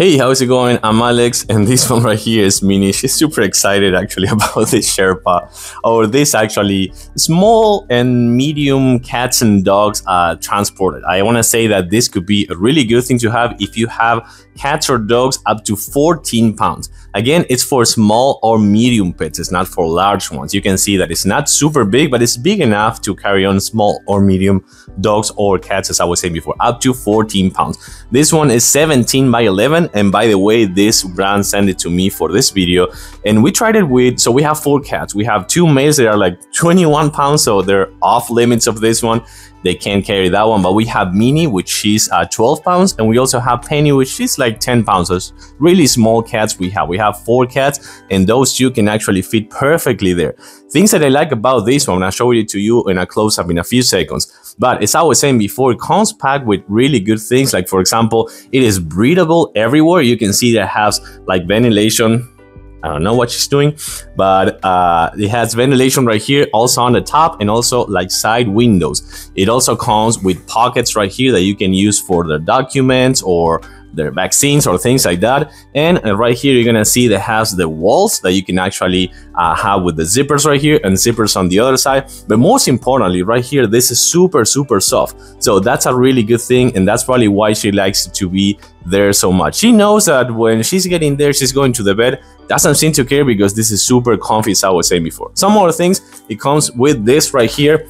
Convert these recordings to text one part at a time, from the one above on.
Hey, how's it going? I'm Alex, and this one right here is Minnie. She's super excited actually about this Sherpa, or this actually small and medium cats and dogs transported. I want to say that this could be a really good thing to have if you have cats or dogs up to 14 pounds. Again, it's for small or medium pets. It's not for large ones. You can see that it's not super big, but it's big enough to carry on small or medium dogs or cats, as I was saying before, up to 14 pounds. This one is 17 by 11. And by the way, this brand sent it to me for this video. And we tried it with, so we have 4 cats. We have 2 males that are like 21 pounds. So they're off limits of this one. They can't carry that one, but we have Minnie, which she's 12 pounds, and we also have Penny, which is like 10 pounds. So it's really small cats we have. We have 4 cats, and those 2 can actually fit perfectly there. Things that I like about this one, I'll show it to you in a close-up in a few seconds. But as I was saying before, it comes packed with really good things. Like, for example, it is breathable everywhere. You can see that it has like ventilation. I don't know what she's doing, but it has ventilation right here, also on the top, and also like side windows. It also comes with pockets right here that you can use for the documents or their vaccines or things like that. And right here, you're gonna see that has the walls that you can actually have with the zippers right here and zippers on the other side. But most importantly, right here, this is super soft. So that's a really good thing, and that's probably why she likes to be there so much. She knows that when she's getting there, she's going to the bed. Doesn't seem to care because this is super comfy, as I was saying before. Some more things, it comes with this right here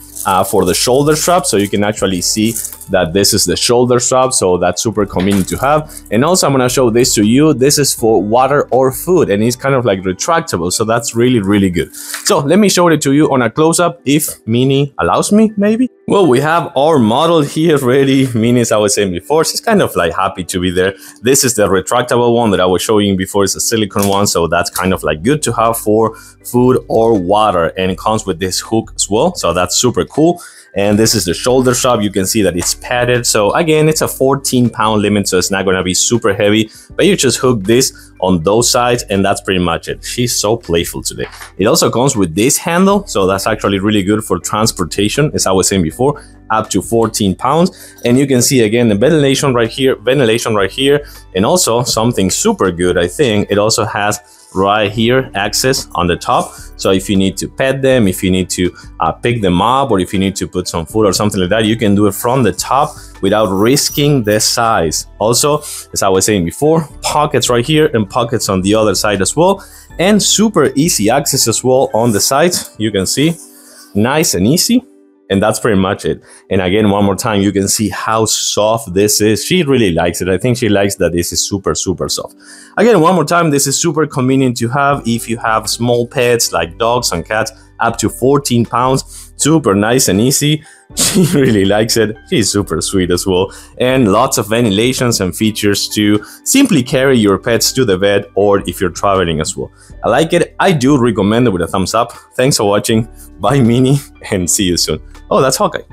for the shoulder strap, so you can actually see that this is the shoulder strap, so that's super convenient to have. And also, I'm gonna show this to you. This is for water or food, and it's kind of like retractable, so that's really good. So let me show it to you on a close-up, if Minnie allows me, maybe. Well, we have our model here ready. Minnie, as I was saying before, she's kind of like happy to be there. This is the retractable one that I was showing you before. It's a silicone one, so that's kind of like good to have for food or water, and it comes with this hook as well, so that's super cool. And this is the shoulder strap. You can see that it's padded. So again, it's a 14-pound limit, so it's not going to be super heavy, but you just hook this on those sides, and that's pretty much it. She's so playful today. It also comes with this handle, so that's actually really good for transportation, as I was saying before, up to 14 pounds. And you can see again the ventilation right here, and also something super good, I think, it also has right here access on the top. So if you need to pet them, if you need to pick them up, or if you need to put some food or something like that, you can do it from the top without risking the size. Also, as I was saying before, pockets right here and pockets on the other side as well, and super easy access as well on the sides. You can see nice and easy. And that's pretty much it. And again, one more time, you can see how soft this is. She really likes it. I think she likes that this is super soft. Again, one more time, this is super convenient to have if you have small pets like dogs and cats up to 14 pounds. Super nice and easy. She really likes it. She's super sweet as well. And lots of ventilations and features to simply carry your pets to the bed, or if you're traveling as well. I like it. I do recommend it with a thumbs up. Thanks for watching. Bye, Minnie, and see you soon. Oh, that's Hawkeye.